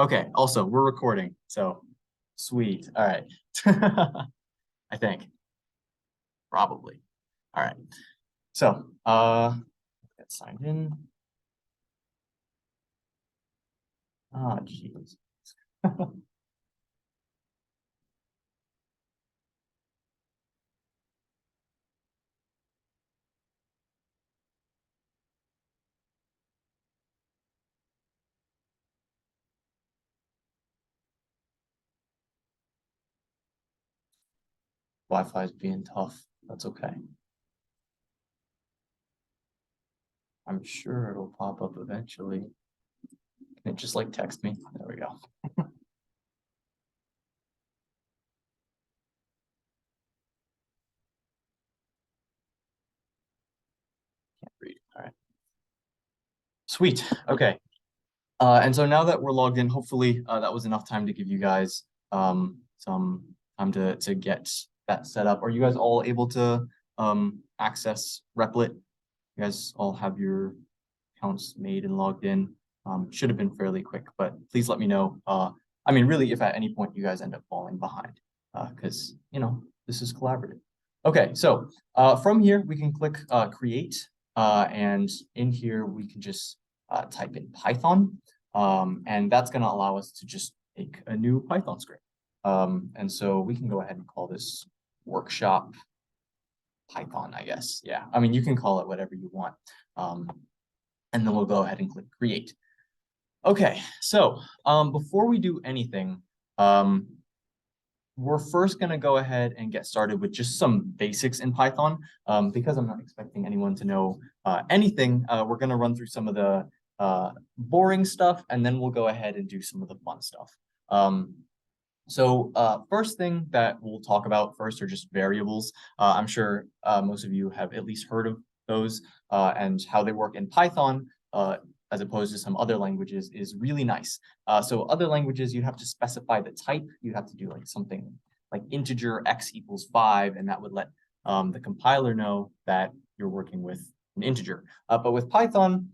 Okay, also, we're recording, so sweet. All right. I think, probably. All right. So, get signed in. Ah, jeez. Wi-Fi is being tough. That's okay. I'm sure it'll pop up eventually. Can it just like text me? There we go. Can't read. All right. Sweet. Okay. And so now that we're logged in, hopefully that was enough time to give you guys some time to get that set up. Are you guys all able to access Replit? You guys all have your accounts made and logged in. Should have been fairly quick, but please let me know. I mean, really, if at any point you guys end up falling behind, because this is collaborative. Okay, so from here we can click create, and in here we can just type in Python, and that's going to allow us to just make a new Python script. And so we can go ahead and call this workshop Python, I guess. Yeah, I mean, you can call it whatever you want. And then we'll go ahead and click create. Okay, so before we do anything, we're first going to go ahead and get started with just some basics in Python. Because I'm not expecting anyone to know anything, we're going to run through some of the boring stuff, and then we'll go ahead and do some of the fun stuff. So first thing that we'll talk about first are just variables. I'm sure most of you have at least heard of those, and how they work in Python as opposed to some other languages is really nice. So other languages, you have to specify the type. You have to do like something like integer x equals 5, and that would let the compiler know that you're working with an integer. But with Python,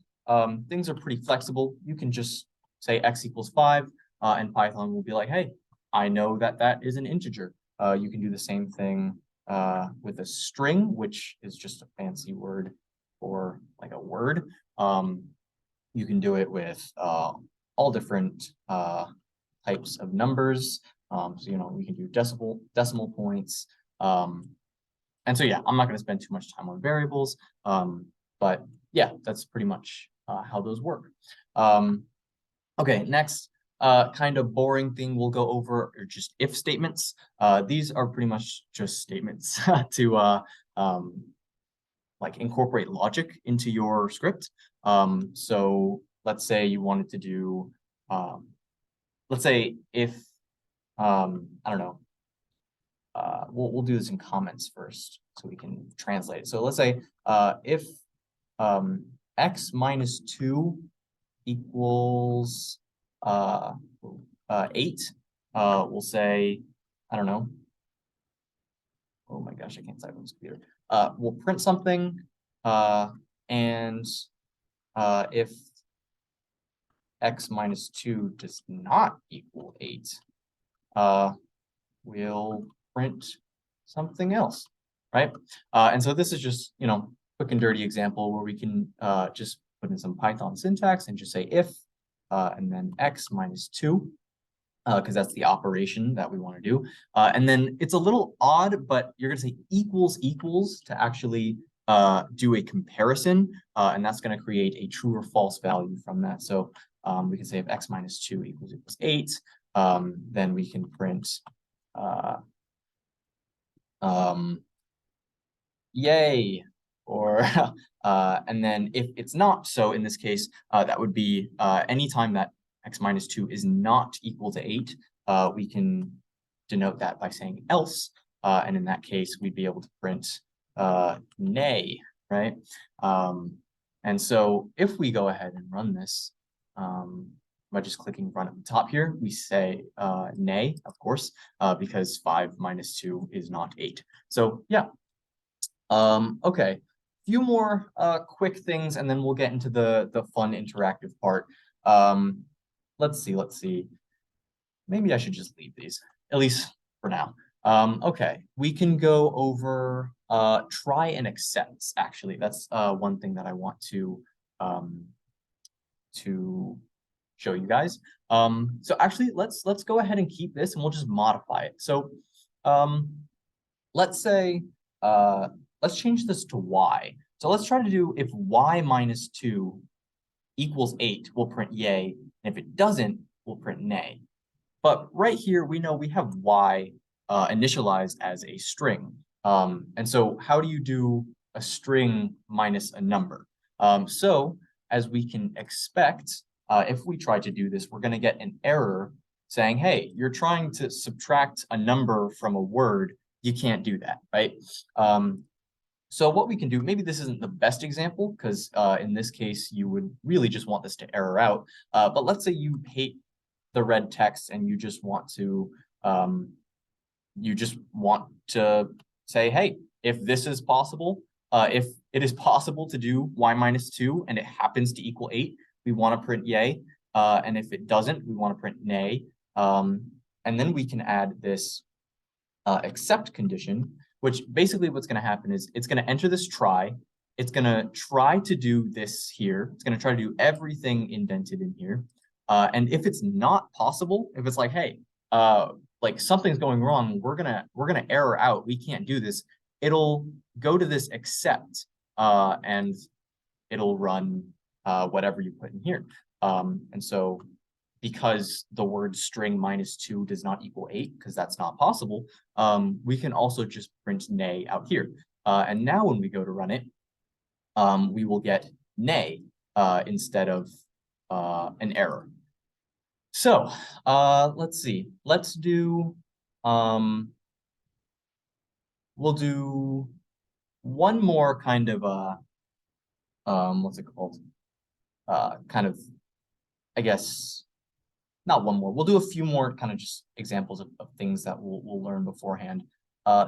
things are pretty flexible. You can just say x equals 5, and Python will be like, hey, I know that that is an integer. You can do the same thing with a string, which is just a fancy word for like a word. You can do it with all different types of numbers. So, we can do decimal points. And so, yeah, I'm not going to spend too much time on variables. But yeah, that's pretty much how those work. Okay, next. Kind of boring thing we'll go over are just if statements. These are pretty much just statements to like incorporate logic into your script. So let's say you wanted to do, let's say if, I don't know, we'll do this in comments first so we can translate it. So let's say if x minus 2 equals 8, we'll say, I don't know. Oh my gosh, I can't type on this computer. We'll print something, and if x minus 2 does not equal 8, we'll print something else, right? And so this is just, quick and dirty example where we can just put in some Python syntax and just say if, and then x minus 2, because that's the operation that we want to do. And then it's a little odd, but you're going to say equals equals to actually do a comparison, and that's going to create a true or false value from that. So we can say if x minus 2 equals 8, then we can print yay, or and then if it's not, so in this case, that would be anytime that x minus 2 is not equal to 8, we can denote that by saying else, and in that case, we'd be able to print nay, right? And so if we go ahead and run this, by just clicking run at the top here, we say nay, of course, because 5 minus 2 is not 8. So yeah. Okay, few more quick things, and then we'll get into the fun interactive part. let's see. Maybe I should just leave these, at least for now. Okay, we can go over try and accepts, actually. That's one thing that I want um, to show you guys. So actually, let's go ahead and keep this and we'll just modify it. So um, let's say, let's change this to y. So let's try to do if y minus 2 equals 8, we'll print yay. And if it doesn't, we'll print nay. But right here, we know we have y initialized as a string. And so how do you do a string minus a number? So as we can expect, if we try to do this, we're going to get an error saying, hey, you're trying to subtract a number from a word. You can't do that, right? So what we can do, maybe this isn't the best example because in this case, you would really just want this to error out. But let's say you hate the red text and you just want to say, hey, if this is possible, if it is possible to do y minus 2 and it happens to equal 8, we want to print yay. And if it doesn't, we want to print nay. And then we can add this except condition, which basically what's going to happen is it's going to enter this try. It's going to try to do this here. It's going to try to do everything indented in here. And if it's not possible, if it's like, hey, like something's going wrong, we're gonna error out. We can't do this. It'll go to this except, and it'll run whatever you put in here. And so because the word string minus 2 does not equal 8, because that's not possible, we can also just print nay out here. And now when we go to run it, we will get nay instead of an error. So let's see. Let's do we'll do one more kind of what's it called? Kind of, I guess, not one more. We'll do a few more kind of just examples of things that we'll learn beforehand.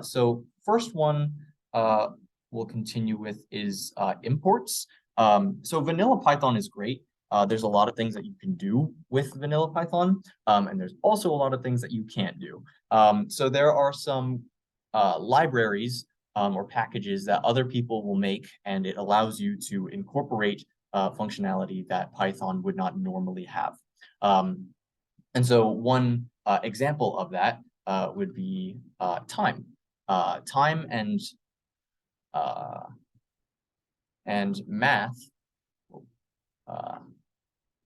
So first one we'll continue with is imports. So vanilla Python is great. There's a lot of things that you can do with vanilla Python, and there's also a lot of things that you can't do. So there are some libraries or packages that other people will make, and it allows you to incorporate functionality that Python would not normally have. And so one example of that would be time. Time and math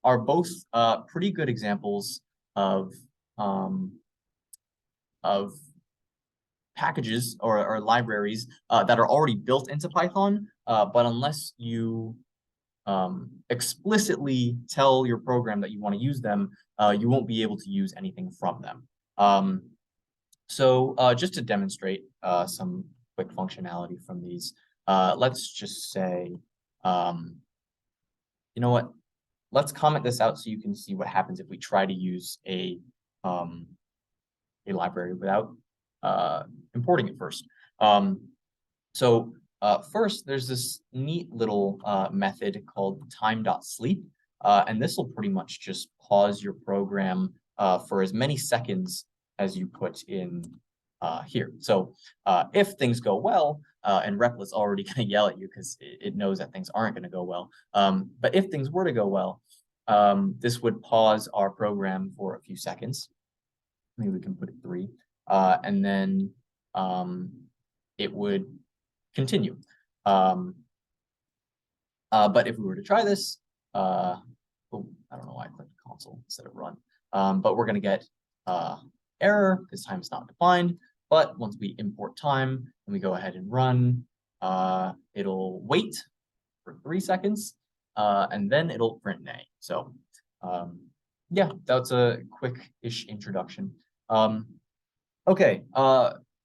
are both pretty good examples of packages or libraries that are already built into Python, but unless you explicitly tell your program that you want to use them, you won't be able to use anything from them. So just to demonstrate some quick functionality from these, let's just say, you know what? Let's comment this out so you can see what happens if we try to use a library without importing it first. So first, there's this neat little method called time.sleep, and this will pretty much just pause your program for as many seconds as you put in here. So if things go well, and Replic's already going to yell at you because it knows that things aren't going to go well. But if things were to go well, this would pause our program for a few seconds. Maybe we can put it 3. And then it would continue. But if we were to try this, oh, I don't know why I clicked console instead of run. But we're going to get error because time is not defined. But once we import time and we go ahead and run, it'll wait for 3 seconds, and then it'll print nay. So yeah, that's a quick-ish introduction. Okay,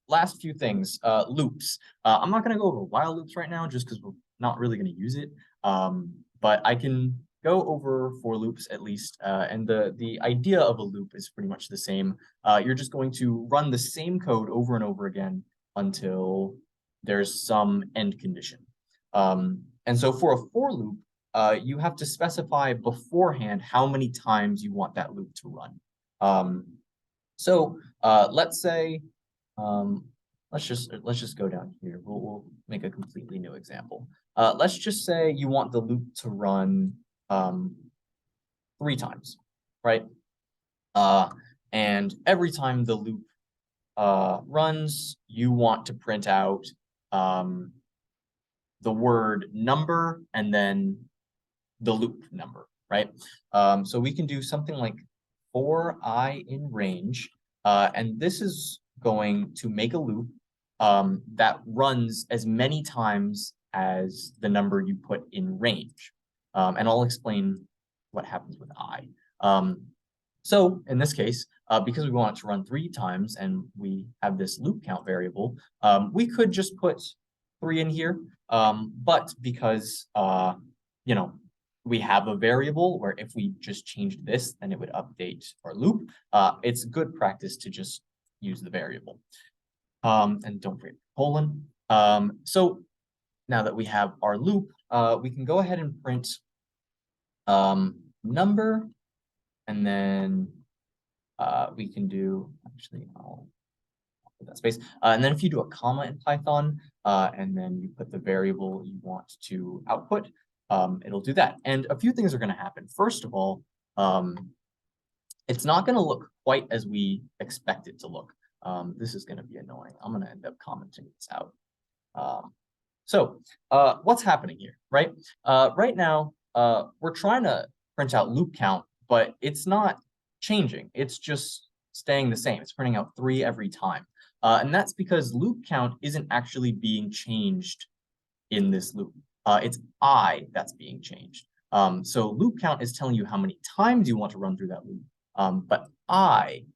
last few things. Loops. I'm not going to go over while loops right now just because we're not really going to use it. But I can go over for loops at least. And the idea of a loop is pretty much the same. You're just going to run the same code over and over again until there's some end condition. And so for a for loop, you have to specify beforehand how many times you want that loop to run. So let's say, let's just go down here. We'll make a completely new example. Let's just say you want the loop to run 3 times, right? And every time the loop runs, you want to print out the word number and then the loop number, right? So we can do something like for I in range, and this is going to make a loop that runs as many times as the number you put in range. And I'll explain what happens with I. So in this case, because we want it to run 3 times and we have this loop count variable, we could just put 3 in here. But because, you know, we have a variable where if we just changed this, then it would update our loop. It's good practice to just use the variable. And don't forget colon. So now that we have our loop, we can go ahead and print number, and then we can do, actually, I'll put that space. And then if you do a comma in Python, and then you put the variable you want to output, it'll do that. And a few things are going to happen. First of all, it's not going to look quite as we expect it to look. This is going to be annoying. I'm going to end up commenting this out. So what's happening here, right? Right now, we're trying to print out loop count, but it's not changing. It's just staying the same. It's printing out 3 every time. And that's because loop count isn't actually being changed in this loop. It's I that's being changed. So loop count is telling you how many times you want to run through that loop. But I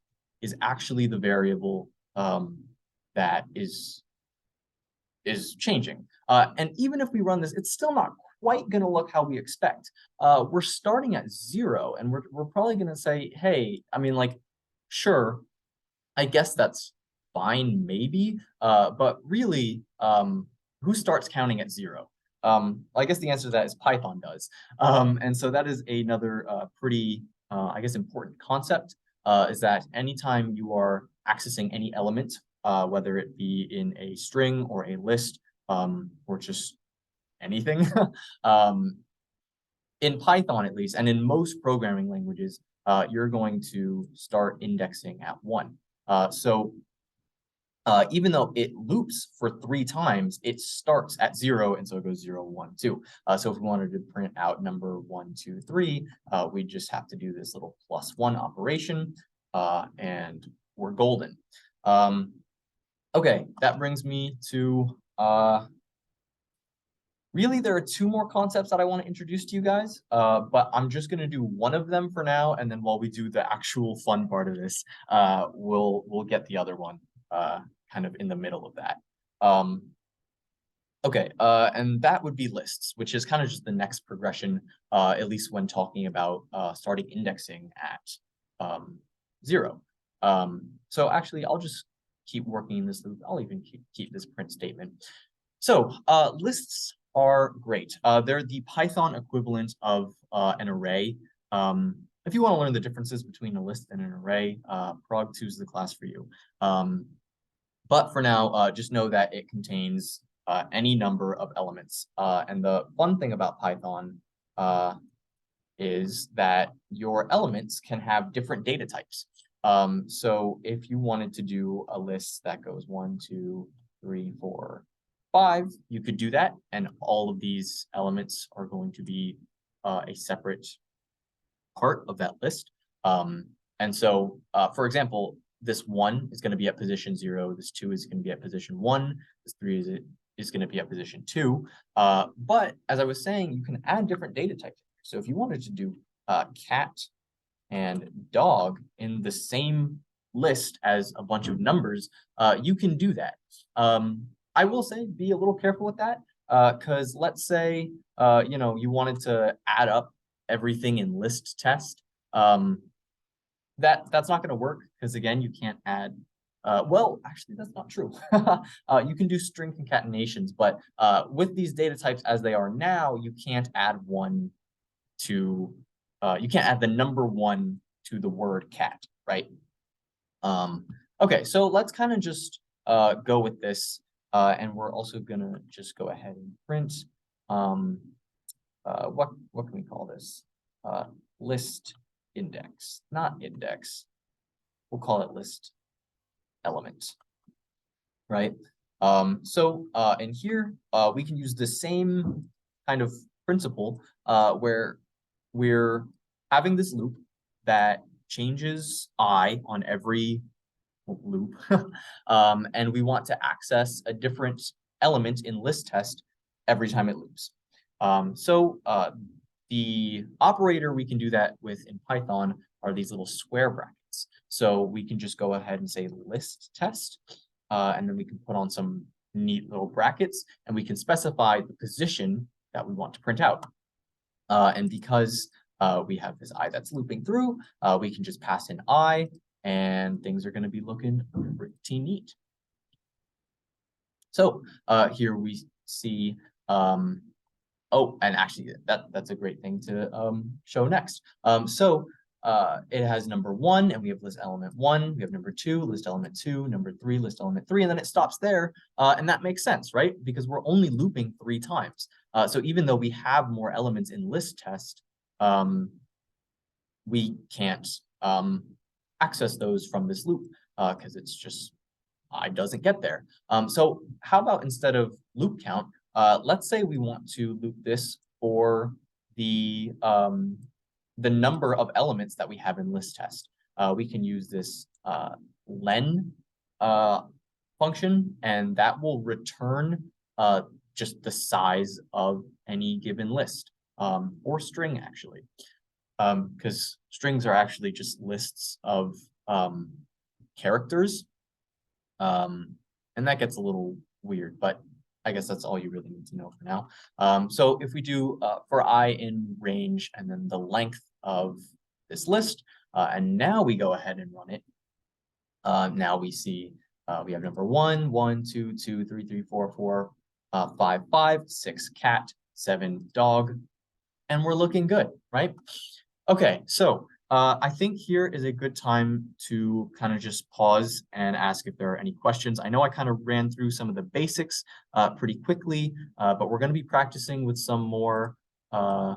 is actually the variable that is changing. And even if we run this, it's still not quite going to look how we expect. We're starting at 0, and we're probably going to say, hey, I mean, like, sure, I guess that's fine, maybe, but really, who starts counting at 0? I guess the answer to that is Python does. And so that is another pretty, I guess, important concept, is that anytime you are accessing any element, whether it be in a string or a list, or just anything, in Python at least, and in most programming languages, you're going to start indexing at 1. So even though it loops for 3 times, it starts at 0, and so it goes 0, 1, 2. So if we wanted to print out number 1, 2, 3, we just have to do this little +1 operation, and we're golden. Okay, that brings me to really, there are 2 more concepts that I want to introduce to you guys, but I'm just going to do one of them for now, and then while we do the actual fun part of this, we'll get the other one kind of in the middle of that. Okay, and that would be lists, which is kind of just the next progression, at least when talking about starting indexing at 0. So actually, I'll just keep working in this loop. I'll even keep this print statement. So lists are great. They're the Python equivalent of an array. If you want to learn the differences between a list and an array, Prog2 is the class for you. But for now, just know that it contains any number of elements. And the fun thing about Python is that your elements can have different data types. So if you wanted to do a list that goes 1, 2, 3, 4, 5, you could do that, and all of these elements are going to be a separate part of that list. And so, for example, this 1 is going to be at position 0, this 2 is going to be at position 1, this 3 is going to be at position 2. But as I was saying, you can add different data types. So if you wanted to do cat and dog in the same list as a bunch of numbers, you can do that. I will say, be a little careful with that, because let's say, you know, you wanted to add up everything in list test. That's not going to work, because again, you can't add Well, actually, that's not true. You can do string concatenations, but with these data types as they are now, you can't add you can't add the number 1 to the word cat, right? Okay, so let's kind of just go with this, and we're also gonna just go ahead and print what can we call this? List index, not index. We'll call it list element, right? So in here, we can use the same kind of principle where we're having this loop that changes I on every loop, and we want to access a different element in list test every time it loops. So the operator we can do that with in Python are these little square brackets. So we can just go ahead and say list test, and then we can put on some neat little brackets, and we can specify the position that we want to print out. And because we have this I that's looping through, we can just pass in I, and things are going to be looking pretty neat. So here we see, oh, and actually that's a great thing to show next. So it has number 1, and we have list element 1, we have number 2, list element 2, number 3, list element 3, and then it stops there. And that makes sense, right? Because we're only looping 3 times. So even though we have more elements in list test, we can't access those from this loop because it's just I doesn't get there. So how about instead of loop count, let's say we want to loop this for the number of elements that we have in list test. We can use this len function, and that will return just the size of any given list, or string actually, because strings are actually just lists of characters, and that gets a little weird, but I guess that's all you really need to know for now. So if we do for I in range and then the length of this list, and now we go ahead and run it, now we see we have number 1, 1, 2, 2, 3, 3, 4, 4, 5, 5, 6 cat, 7 dog, and we're looking good, right? Okay, so I think here is a good time to kind of just pause and ask if there are any questions. I know I kind of ran through some of the basics pretty quickly, but we're going to be practicing with some more, I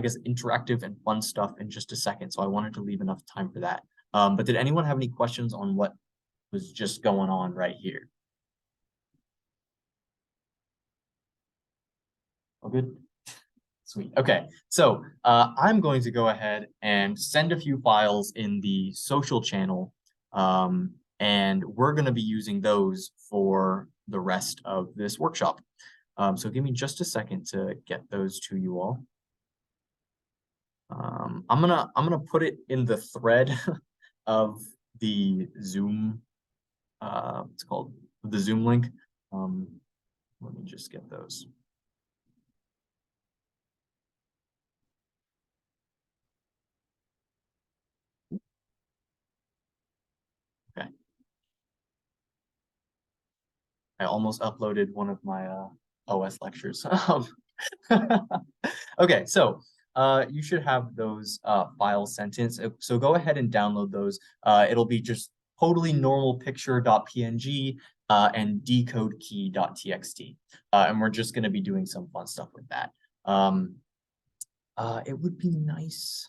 guess, interactive and fun stuff in just a second. So I wanted to leave enough time for that. But did anyone have any questions on what was just going on right here? All good? Sweet. Okay, so I'm going to go ahead and send a few files in the social channel, and we're going to be using those for the rest of this workshop. So give me just a second to get those to you all. I'm gonna put it in the thread of the Zoom. It's called the Zoom link. Let me just get those. Okay. I almost uploaded one of my OS lectures. Okay, so you should have those files sent in. So go ahead and download those. It'll be just totally normal picture.png and decodekey.txt. And we're just going to be doing some fun stuff with that. It would be nice.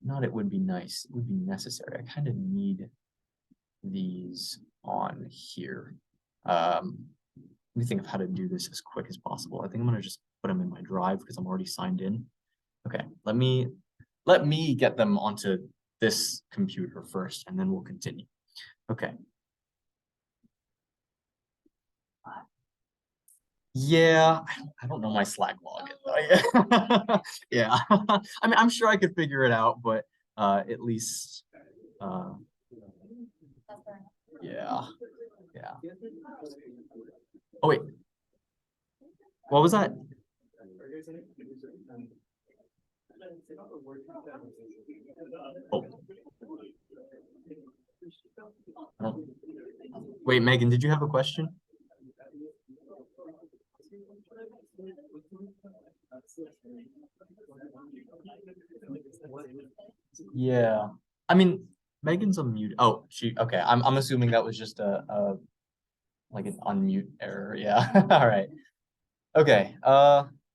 Not it would be nice. It would be necessary. I kind of need these on here. Let me think of how to do this as quick as possible. I think I'm going to just put them in my drive because I'm already signed in. Okay, let me get them onto this computer first, and then we'll continue. Okay. Yeah, I don't know my Slack login. Yeah, I mean, I'm sure I could figure it out, but at least, yeah. Oh wait, what was that? Oh. Wait, Megan, did you have a question? Yeah. I mean, Megan's on mute. Oh, okay. I'm assuming that was just a like an unmute error. Yeah. All right. Okay.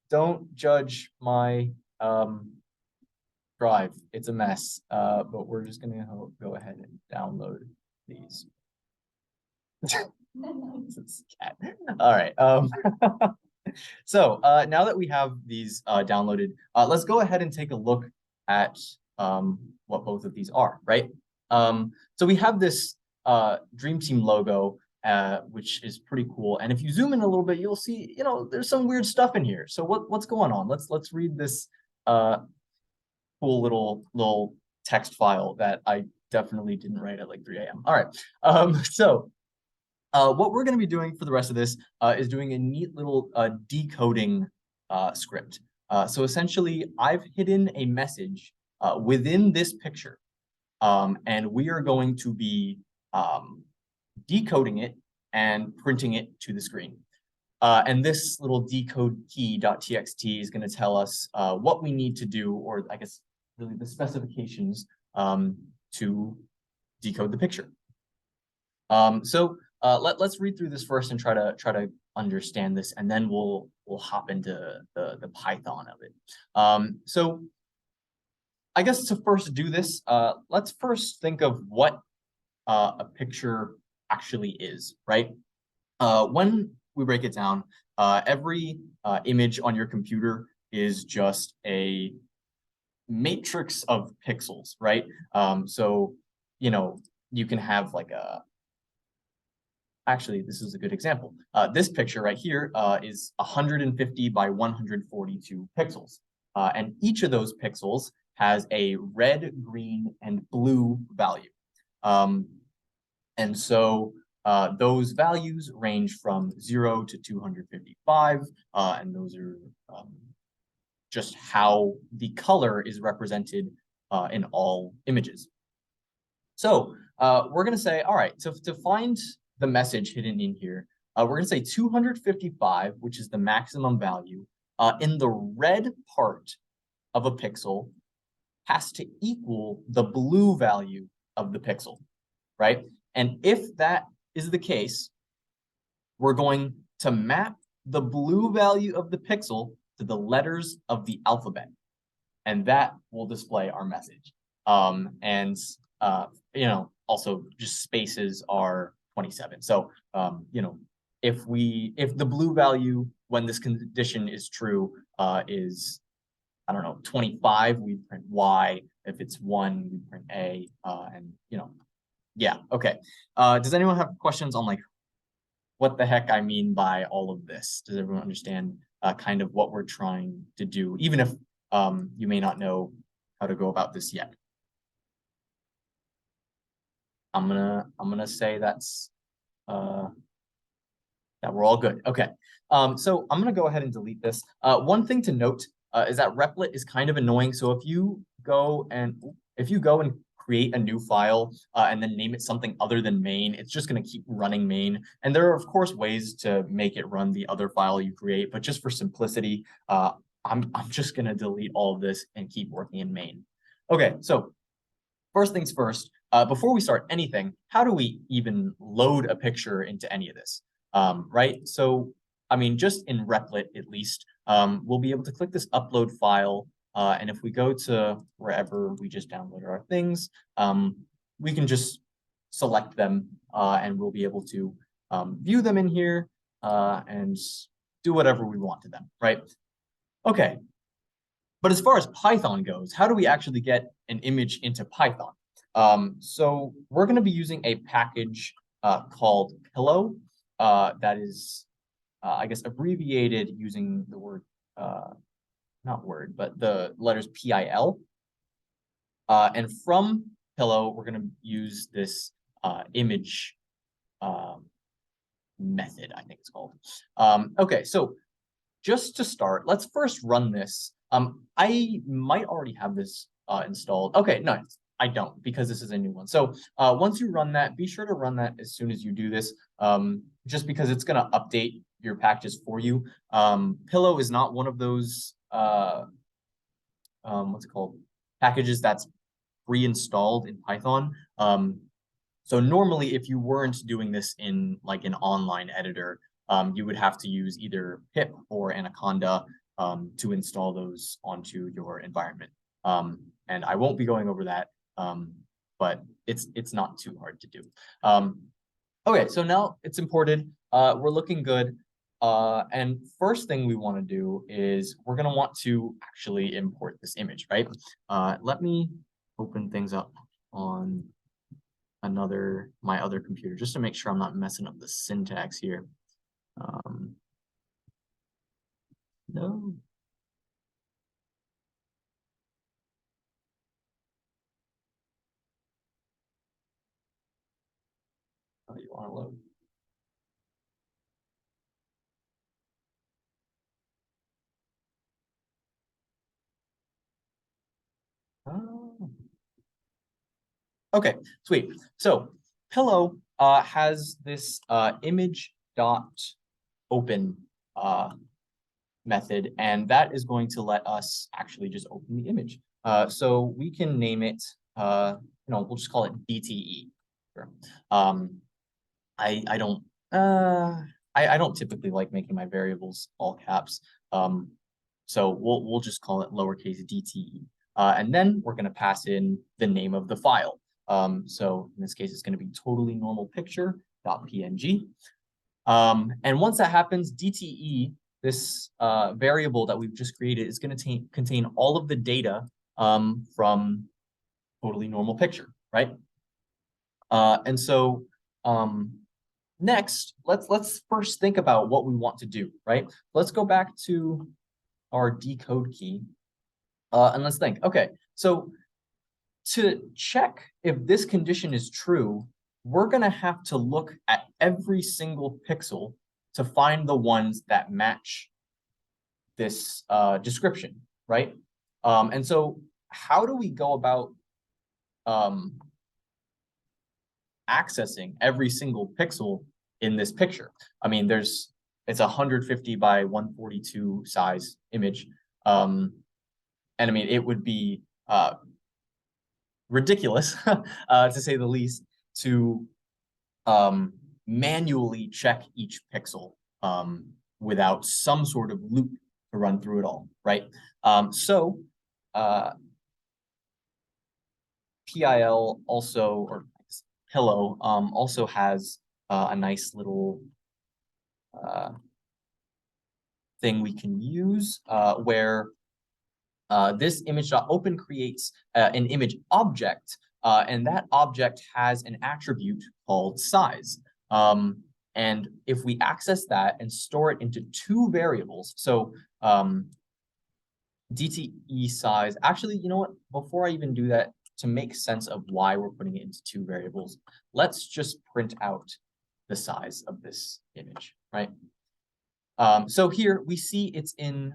Don't judge my drive. It's a mess. But we're just gonna go ahead and download these. This cat. All right. So now that we have these downloaded, let's go ahead and take a look at what both of these are, right? So we have this Dream Team logo, which is pretty cool. And if you zoom in a little bit, you'll see, there's some weird stuff in here. So what's going on? Let's read this cool little text file that I definitely didn't write at like 3 a.m. All right. So what we're going to be doing for the rest of this is doing a neat little decoding script. So essentially, I've hidden a message within this picture, and we are going to be decoding it and printing it to the screen. And this little decode key.txt is going to tell us what we need to do, or I guess really the specifications to decode the picture. Let's read through this first and try to understand this, and then we'll hop into the Python of it. So I guess to first do this, let's first think of what a picture actually is, right? When we break it down, every image on your computer is just a matrix of pixels, right? So you can have like actually, this is a good example. This picture right here is 150 by 142 pixels. And each of those pixels has a red, green, and blue value. And so those values range from 0 to 255, and those are just how the color is represented in all images. So we're going to say, all right, so to find the message hidden in here, we're going to say 255, which is the maximum value, in the red part of a pixel has to equal the blue value of the pixel, right? And if that is the case, we're going to map the blue value of the pixel to the letters of the alphabet, and that will display our message. Also just spaces are 27. So, if the blue value when this condition is true is, I don't know, 25, we print Y. If it's 1, we print A, and yeah, okay. Does anyone have questions on like what the heck I mean by all of this? Does everyone understand kind of what we're trying to do, even if you may not know how to go about this yet? I'm gonna say that's that we're all good. Okay. So I'm gonna go ahead and delete this. One thing to note is that replit is kind of annoying. So if you go and create a new file and then name it something other than main, it's just going to keep running main. And there are, of course, ways to make it run the other file you create, but just for simplicity, I'm just going to delete all of this and keep working in main. Okay, so first things first, before we start anything, how do we even load a picture into any of this, right? So, I mean, just in Replit, at least, we'll be able to click this upload file. And if we go to wherever we just downloaded our things, we can just select them and we'll be able to view them in here and do whatever we want to them, right? Okay. But as far as Python goes, how do we actually get an image into Python? So we're going to be using a package called Pillow that is, I guess, abbreviated using the word, not word, but the letters PIL. And from Pillow, we're going to use this image method, I think it's called. Okay, so just to start, let's first run this. I might already have this installed. Okay, no, I don't, because this is a new one. So once you run that, be sure to run that as soon as you do this, just because it's going to update your packages for you. Pillow is not one of those, what's it called? Packages that's pre-installed in Python. So normally, if you weren't doing this in like an online editor, you would have to use either pip or Anaconda to install those onto your environment. And I won't be going over that, but it's not too hard to do. Okay, so now it's imported. We're looking good. And first thing we want to do is we're going to want to actually import this image, right? Let me open things up on my other computer just to make sure I'm not messing up the syntax here. No. Oh, you want to load? Oh. Okay, sweet. So Pillow has this image dot open method, and that is going to let us actually just open the image. So we can name it, we'll just call it DTE. Sure. I don't I don't typically like making my variables all caps. So we'll just call it lowercase DTE. And then we're going to pass in the name of the file. So in this case, it's going to be totally normal picture.png. And once that happens, DTE, this variable that we've just created, is going to contain all of the data from totally normal picture, right? And so next, let's first think about what we want to do, right? Let's go back to our decode key and let's think. Okay, so to check if this condition is true, we're going to have to look at every single pixel to find the ones that match this description, right? And so how do we go about accessing every single pixel in this picture? I mean, it's 150 by 142 size image. And I mean, it would be ridiculous, to say the least, to manually check each pixel without some sort of loop to run through it all, right? So PIL also, or Pillow, also has a nice little thing we can use where this image.open creates an image object, and that object has an attribute called size. And if we access that and store it into two variables, so DTE size, actually, you know what? Before I even do that, to make sense of why we're putting it into two variables, let's just print out the size of this image, right? So here we see it's in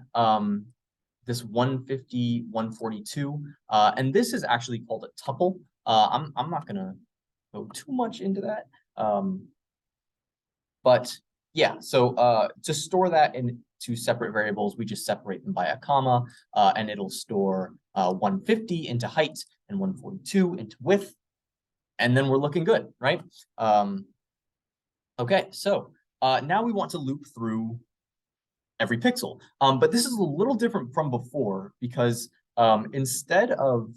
this 150, 142, and this is actually called a tuple. I'm not gonna go too much into that, but yeah. So to store that in two separate variables, we just separate them by a comma, and it'll store 150 into height and 142 into width, and then we're looking good, right? Okay, so now we want to loop through every pixel. But this is a little different from before because instead of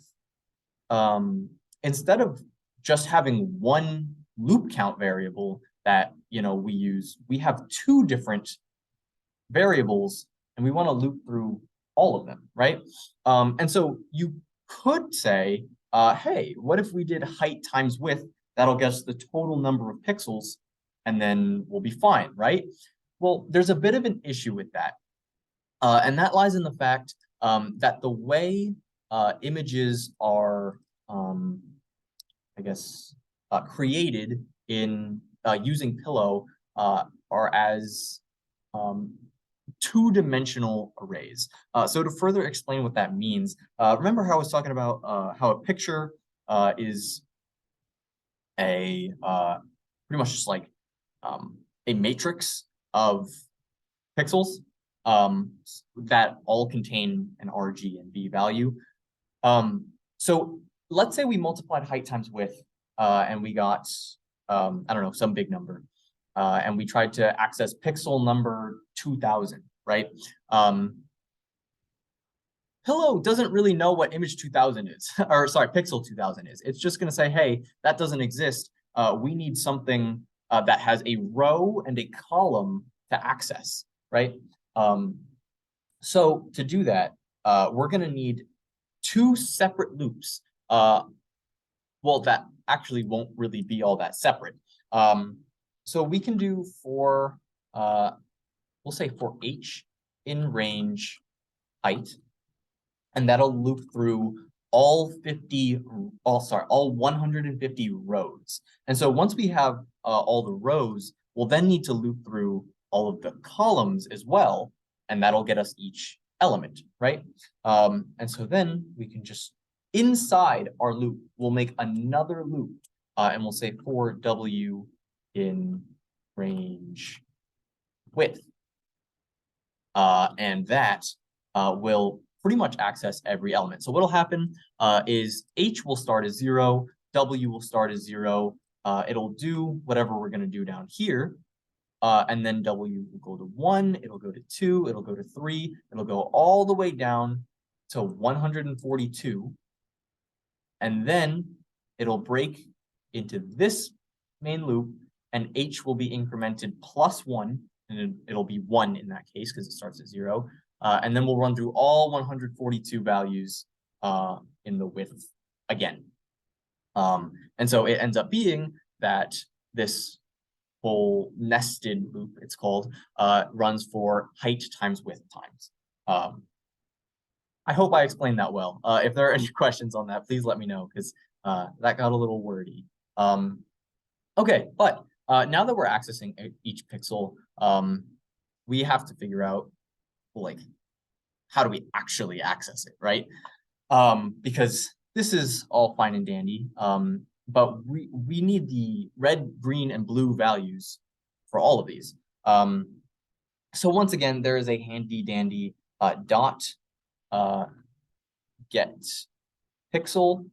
just having one loop count variable that we have two different variables and we want to loop through all of them, right? And so you could say, hey, what if we did height times width? That'll get us the total number of pixels, and then we'll be fine, right? Well, there's a bit of an issue with that. And that lies in the fact that the way images are, I guess, created in using Pillow are as two-dimensional arrays. So to further explain what that means, remember how I was talking about how a picture is a pretty much just like a matrix of pixels that all contain an RG and B value. So let's say we multiplied height times width and we got, I don't know, some big number. And we tried to access pixel number 2000, right? Pillow doesn't really know what image 2000 is, or sorry, pixel 2000 is. It's just going to say, hey, that doesn't exist. We need something that has a row and a column to access, right? So to do that, we're going to need two separate loops. Well, that actually won't really be all that separate. So we can do for, we'll say for H in range height, and that'll loop through all 150 rows. And so once we have all the rows, we'll then need to loop through all of the columns as well, and that'll get us each element, right? And so then we can just, inside our loop, we'll make another loop, and we'll say for W in range width. And that will pretty much access every element. So what'll happen is H will start as 0, W will start as 0. It'll do whatever we're going to do down here. And then W will go to 1, it'll go to 2, it'll go to 3, it'll go all the way down to 142. And then it'll break into this main loop, and H will be incremented +1, and it'll be 1 in that case because it starts at 0. And then we'll run through all 142 values in the width again. And so it ends up being that this whole nested loop, it's called, runs for height times width times. I hope I explained that well. If there are any questions on that, please let me know, because that got a little wordy. Okay, but now that we're accessing each pixel, we have to figure out, like, how do we actually access it, right? Because this is all fine and dandy, but we need the red, green, and blue values for all of these. So once again, there is a handy dandy dot get pixel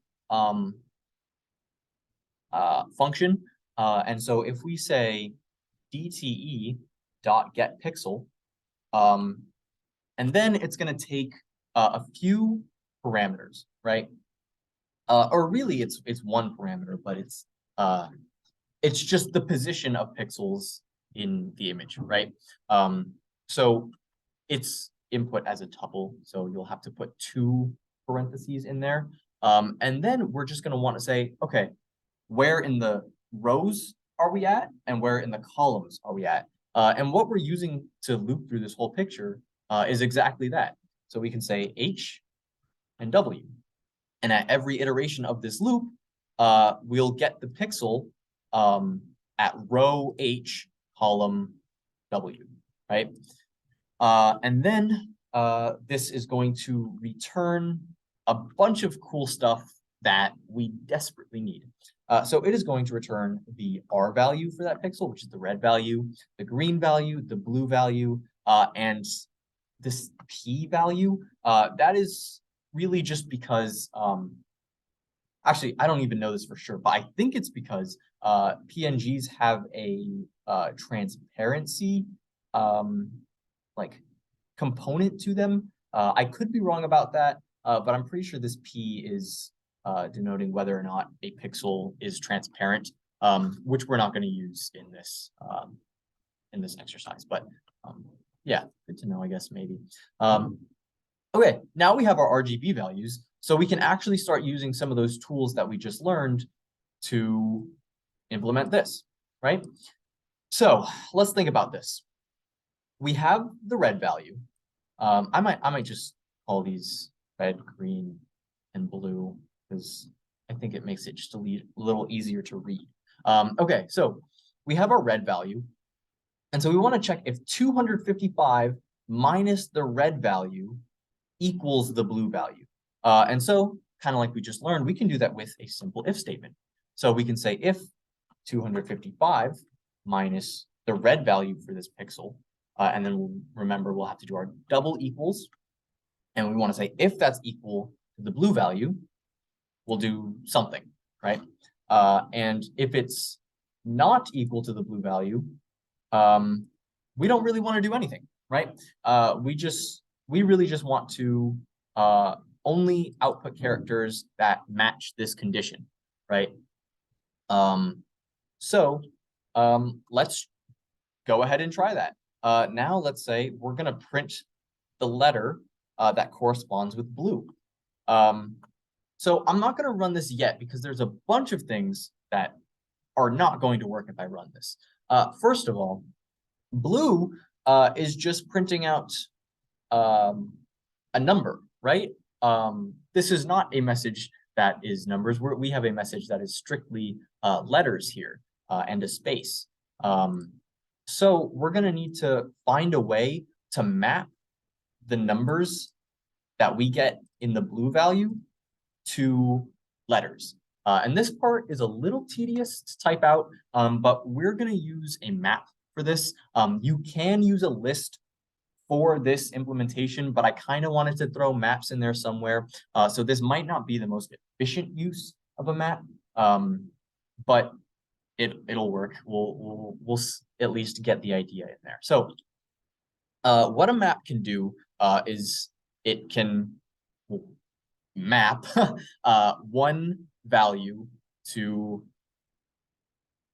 function. And so if we say DTE dot get pixel, and then it's going to take a few parameters, right? Or really, it's one parameter, but it's just the position of pixels in the image, right? So it's input as a tuple, so you'll have to put 2 parentheses in there. And then we're just going to want to say, okay, where in the rows are we at, and where in the columns are we at? And what we're using to loop through this whole picture is exactly that. So we can say H and W. And at every iteration of this loop, we'll get the pixel at row H, column W, right? And then this is going to return a bunch of cool stuff that we desperately need. So it is going to return the R value for that pixel, which is the red value, the green value, the blue value, and this P value. That is really just because, actually, I don't even know this for sure, but I think it's because PNGs have a transparency like component to them. I could be wrong about that, but I'm pretty sure this P is denoting whether or not a pixel is transparent, which we're not going to use in this exercise. But yeah, good to know, I guess, maybe. Okay, now we have our RGB values, so we can actually start using some of those tools that we just learned to implement this, right? So let's think about this. We have the red value. I might just call these red, green, and blue, because I think it makes it just a little easier to read. Okay, so we have our red value. And so we want to check if 255 minus the red value equals the blue value. And so kind of like we just learned, we can do that with a simple if statement. So we can say if 255 minus the red value for this pixel, and then we'll have to do our double equals. And we want to say if that's equal to the blue value, we'll do something, right? And if it's not equal to the blue value, we don't really want to do anything, right? We really just want to only output characters that match this condition, right? So let's go ahead and try that. Now let's say we're going to print the letter that corresponds with blue. So I'm not going to run this yet because there's a bunch of things that are not going to work if I run this. First of all, blue is just printing out a number, right? This is not a message that is numbers. We have a message that is strictly letters here and a space. So we're going to need to find a way to map the numbers that we get in the blue value to letters. And this part is a little tedious to type out, but we're going to use a map for this. You can use a list for this implementation, but I kind of wanted to throw maps in there somewhere. So this might not be the most efficient use of a map, but it'll work. We'll at least get the idea in there. So what a map can do is it can map one value to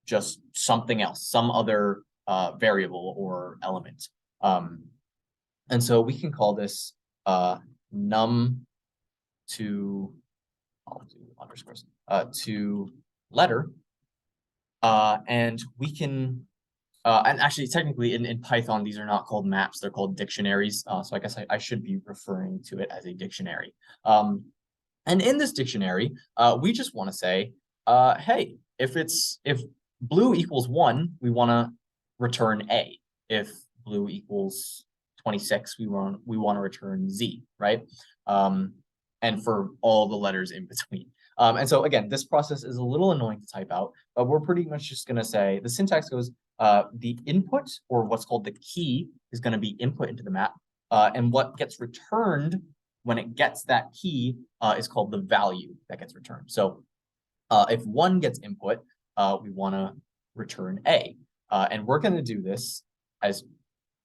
just something else, some other variable or element. And so we can call this num to, I'll do underscores, to letter. And we can, and actually technically in Python, these are not called maps, they're called dictionaries. So I guess I should be referring to it as a dictionary. And in this dictionary, we just want to say, hey, if blue equals 1, we want to return A. If blue equals 26, we want to return Z, right? And for all the letters in between. And so again, this process is a little annoying to type out, but we're pretty much just going to say the syntax goes, the input, or what's called the key, is going to be input into the map. And what gets returned when it gets that key is called the value that gets returned. So if 1 gets input, we want to return A. And we're going to do this, as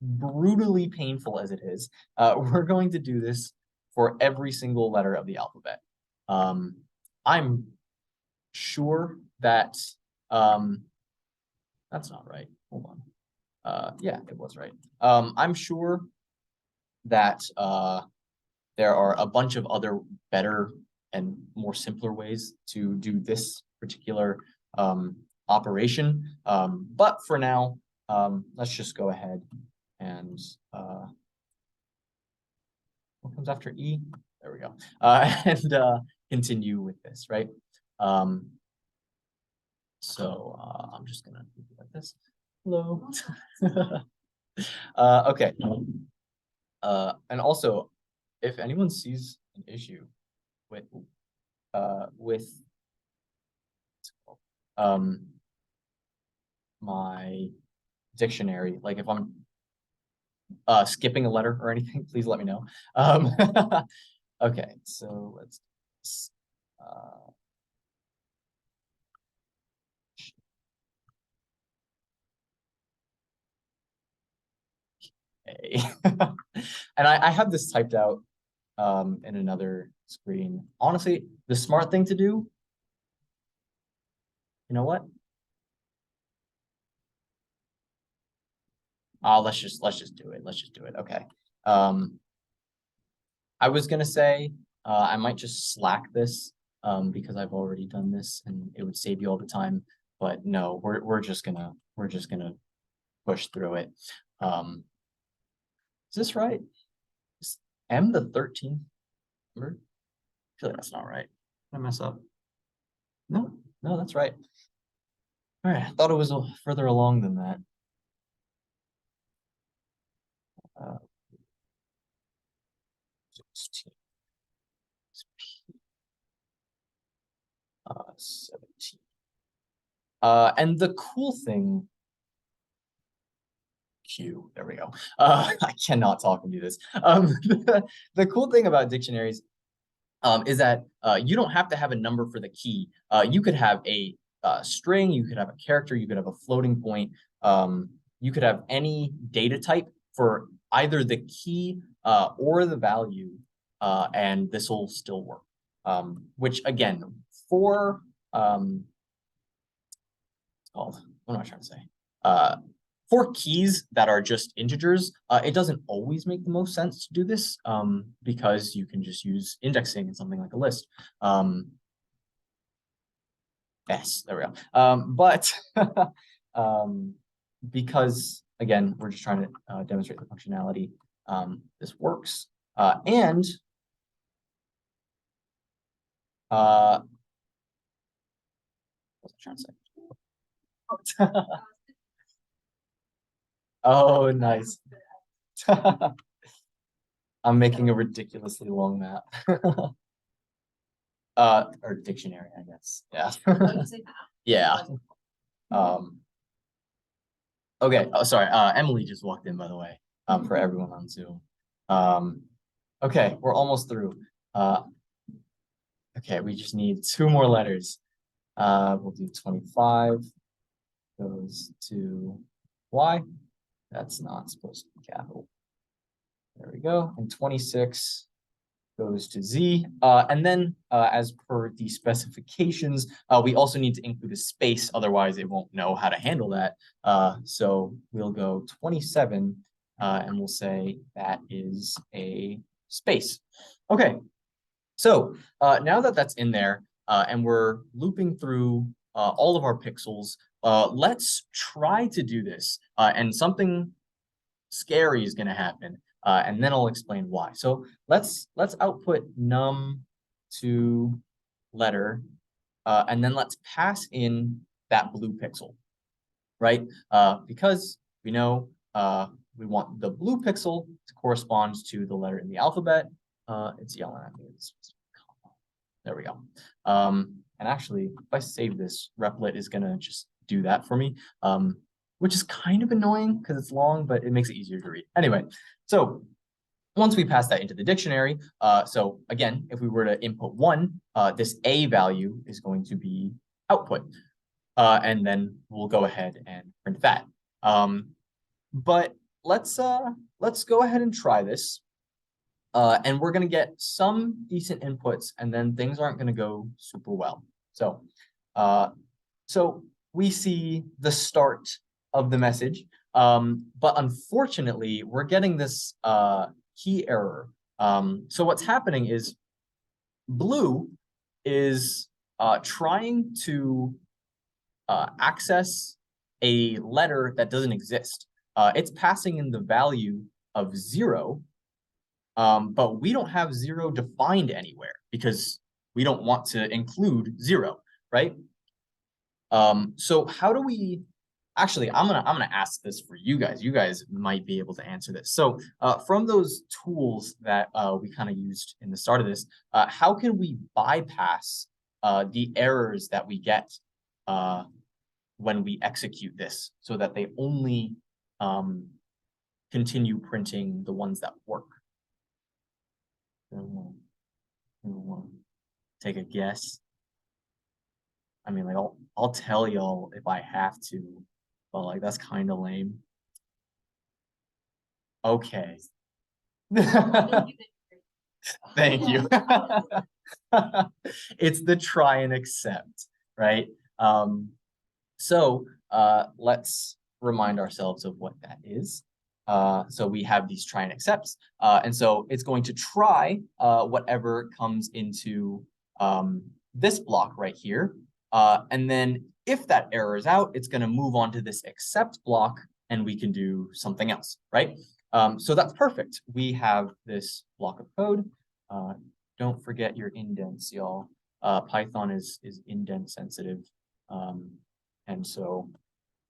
brutally painful as it is, we're going to do this for every single letter of the alphabet. I'm sure that that's not right. Hold on. Yeah, it was right. I'm sure that there are a bunch of other better and more simpler ways to do this particular operation. But for now, let's just go ahead and what comes after E? There we go. And continue with this, right? So I'm just gonna do it like this. Hello. Okay. And also, if anyone sees an issue with my dictionary, like if I'm skipping a letter or anything, please let me know. Okay, so let's okay. And I have this typed out in another screen. Honestly, the smart thing to do, you know what? Let's just do it. Let's just do it. Okay. I was gonna say I might just slack this because I've already done this and it would save you all the time. But no, we're just gonna push through it. Is this right? Is M the 13th number? I feel like that's not right. Did I mess up? No, that's right. All right, I thought it was further along than that. Uh, 16. 17. And the cool thing, Q, there we go. I cannot talk and do this. The cool thing about dictionaries is that you don't have to have a number for the key. You could have a string, you could have a character, you could have a floating point. You could have any data type for either the key or the value, and this will still work. Which again, for what am I trying to say? For keys that are just integers, it doesn't always make the most sense to do this because you can just use indexing in something like a list. Yes, there we go. But because, again, we're just trying to demonstrate the functionality, this works. And what was I trying to say? Oh, nice. I'm making a ridiculously long map. Or dictionary, I guess. Yeah. Yeah. Okay. Oh, sorry. Emily just walked in, by the way, for everyone on Zoom. Okay, we're almost through. Okay, we just need 2 more letters. We'll do 25 goes to Y. That's not supposed to be capital. There we go. And 26 goes to Z. And then as per the specifications, we also need to include a space, otherwise it won't know how to handle that. So we'll go 27 and we'll say that is a space. Okay, so now that that's in there and we're looping through all of our pixels, let's try to do this. And something scary is going to happen. And then I'll explain why. So let's output num to letter, and then let's pass in that blue pixel, right? Because we know we want the blue pixel to correspond to the letter in the alphabet. It's yelling at me. There we go. And actually, if I save this, Replit is going to just do that for me. Which is kind of annoying because it's long, but it makes it easier to read. Anyway, so once we pass that into the dictionary, so again, if we were to input 1, this A value is going to be output. And then we'll go ahead and print that. But let's go ahead and try this. And we're going to get some decent inputs, and then things aren't going to go super well. So, so we see the start of the message, but unfortunately, we're getting this key error. So what's happening is blue is trying to access a letter that doesn't exist. It's passing in the value of 0, but we don't have 0 defined anywhere because we don't want to include 0, right? So how do we actually, I'm gonna ask this for you guys. You guys might be able to answer this. So from those tools that we kind of used in the start of this, how can we bypass the errors that we get when we execute this so that they only continue printing the ones that work? Take a guess. I mean, like, I'll tell y'all if I have to, but like that's kind of lame. Okay. Thank you. It's the try and accept, right? So let's remind ourselves of what that is. So we have these try and accepts, and so it's going to try whatever comes into this block right here. And then if that error is out, it's going to move on to this accept block and we can do something else, right? So that's perfect. We have this block of code. Don't forget your indents, y'all. Python is indent sensitive. And so,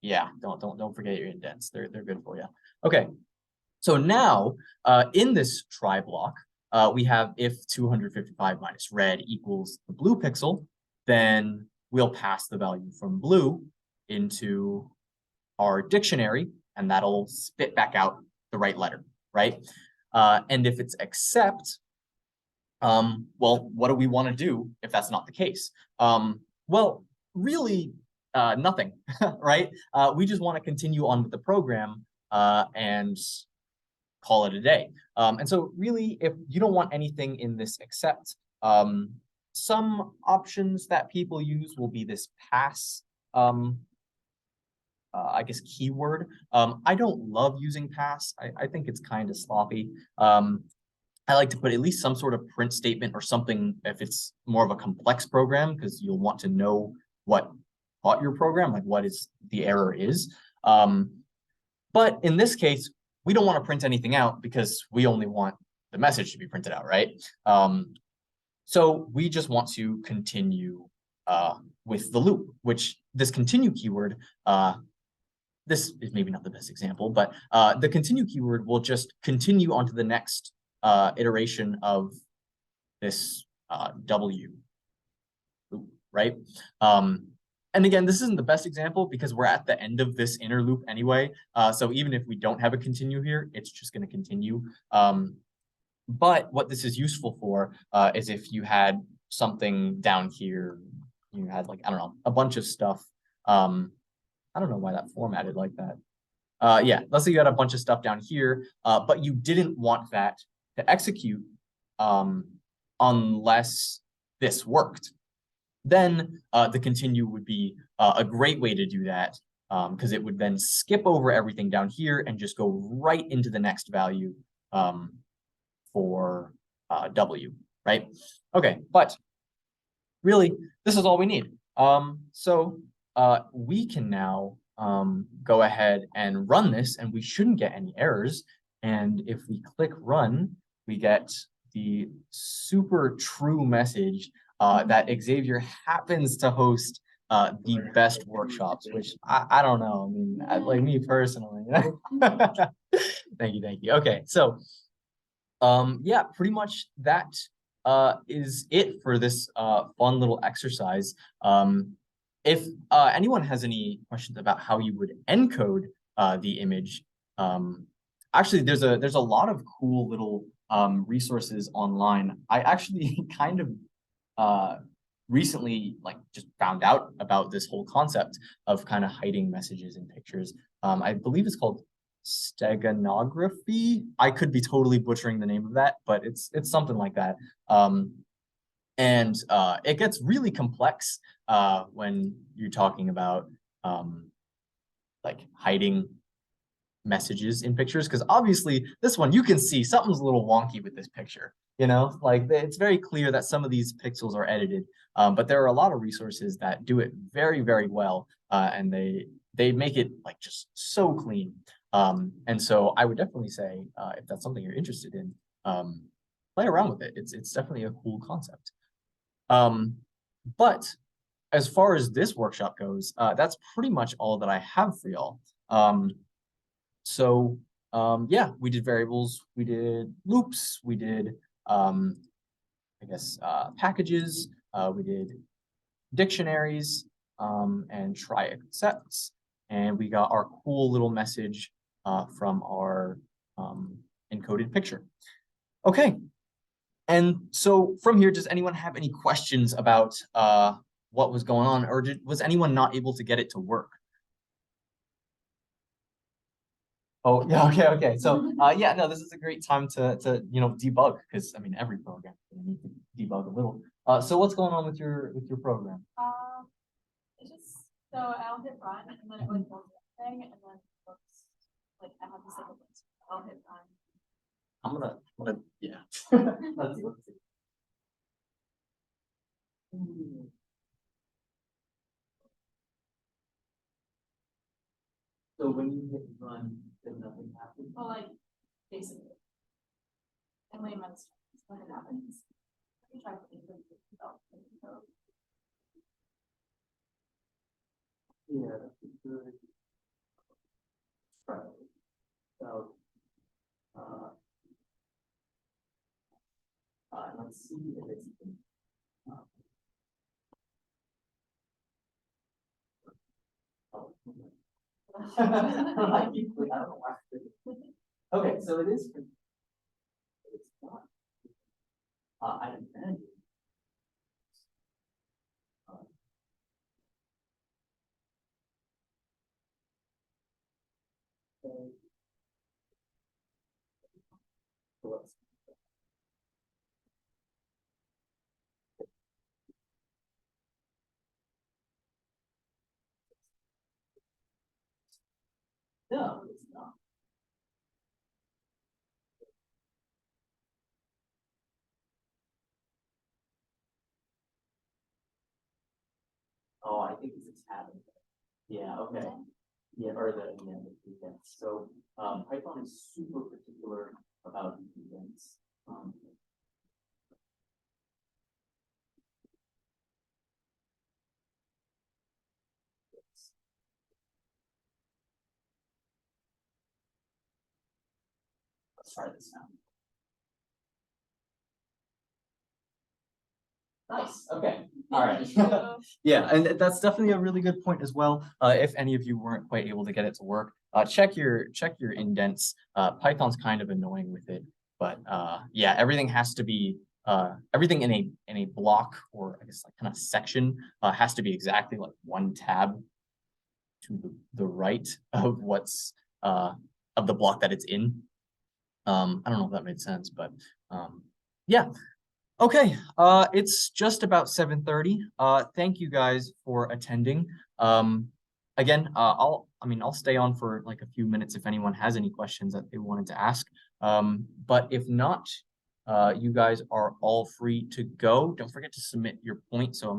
yeah, don't forget your indents. They're good for you. Okay. So now in this try block, we have if 255 minus red equals the blue pixel. then we'll pass the value from blue into our dictionary, and that'll spit back out the right letter, right? And if it's accept, well, what do we want to do if that's not the case? Well, really, nothing, right? We just want to continue on with the program and call it a day. And so really, if you don't want anything in this except, some options that people use will be this pass, I guess, keyword. I don't love using pass. I think it's kind of sloppy. I like to put at least some sort of print statement or something if it's more of a complex program, because you'll want to know what caught your program, like what is the error is. But in this case, we don't want to print anything out because we only want the message to be printed out, right? So we just want to continue with the loop, which this continue keyword, this is maybe not the best example, but the continue keyword will just continue onto the next iteration of this W loop, right? And again, this isn't the best example because we're at the end of this inner loop anyway. So even if we don't have a continue here, it's just going to continue. But what this is useful for is if you had something down here, you had like, I don't know, a bunch of stuff. I don't know why that formatted like that. Yeah, let's say you had a bunch of stuff down here, but you didn't want that to execute unless this worked. Then the continue would be a great way to do that because it would then skip over everything down here and just go right into the next value for W, right? Okay, but really, this is all we need. So we can now go ahead and run this, and we shouldn't get any errors. And if we click run, we get the super true message that Xavier happens to host the best workshops, which I don't know. I mean, like me personally. Thank you. Okay, so yeah, pretty much that is it for this fun little exercise. If anyone has any questions about how you would encode the image, actually there's a lot of cool little resources online. I actually kind of recently like just found out about this whole concept of kind of hiding messages in pictures. I believe it's called steganography. I could be totally butchering the name of that, but it's something like that. And it gets really complex when you're talking about like hiding messages in pictures, because obviously this one you can see something's a little wonky with this picture, you know, like it's very clear that some of these pixels are edited, but there are a lot of resources that do it very, very well, and they make it like just so clean. And so I would definitely say if that's something you're interested in, play around with it. It's definitely a cool concept. But as far as this workshop goes, that's pretty much all that I have for y'all. So yeah, we did variables, we did loops, we did I guess packages, we did dictionaries, and try accepts, and we got our cool little message from our encoded picture. Okay, and so from here, does anyone have any questions about what was going on, or was anyone not able to get it to work? Oh, yeah, okay. So yeah, no, this is a great time to you know, debug, because I mean every program you need to debug a little. So what's going on with your program? It's just so I'll hit run and then it like does that thing and then it looks like I have to say this. I'll hit run. I'm gonna yeah. Let's see. So when you hit run, then nothing happens. Well, like basically. In layman's terms, when it happens. Let me try to think of the code. Yeah, that's a good try. So let's see if it's Like, equally, I don't know why. Okay, so it is. It's not. I imagine. So let's- No, it's not. Oh, I think it's a tab. Yeah, okay. Yeah, or the events. So Python is super particular about events. Let's try this now. Nice. Okay. All right. Yeah, and that's definitely a really good point as well. If any of you weren't quite able to get it to work, check your indents. Python's kind of annoying with it, but yeah, everything has to be everything in a block, or I guess like kind of section, has to be exactly like one tab to the right of what's of the block that it's in. I don't know if that made sense, but yeah. Okay, it's just about 7:30. Thank you guys for attending. Again, I'll stay on for like a few minutes if anyone has any questions that they wanted to ask. But if not, you guys are all free to go. Don't forget to submit your point. So,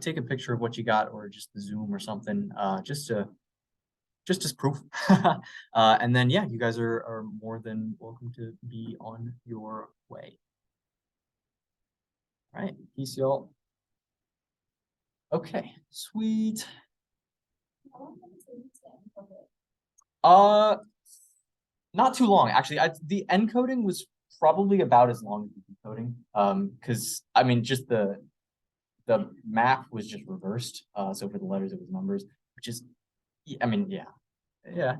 take a picture of what you got, or just the Zoom or something, just as proof. And then, yeah, you guys are more than welcome to be on your way. All right, peace, y'all. Okay, sweet. Uh, Not too long, actually. The encoding was probably about as long as the decoding. Because I mean, just the map was just reversed. So for the letters, it was numbers, which is, I mean, yeah,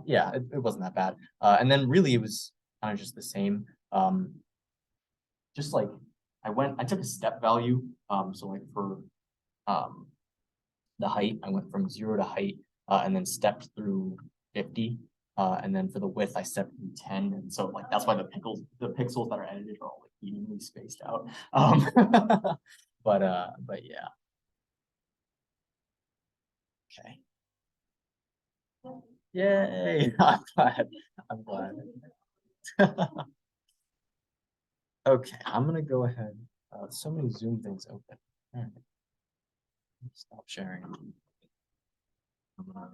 it wasn't that bad. And then really, it was kind of just the same. Just like I took a step value. So like for um the height, I went from 0 to height, and then stepped through 50. And then for the width, I stepped through 10. And so like that's why the pixels that are edited are all like evenly spaced out. But yeah. Okay. Yay. I'm glad. I'm glad. Okay, I'm gonna go ahead. So many Zoom things open. All right. Stop sharing. I'm gonna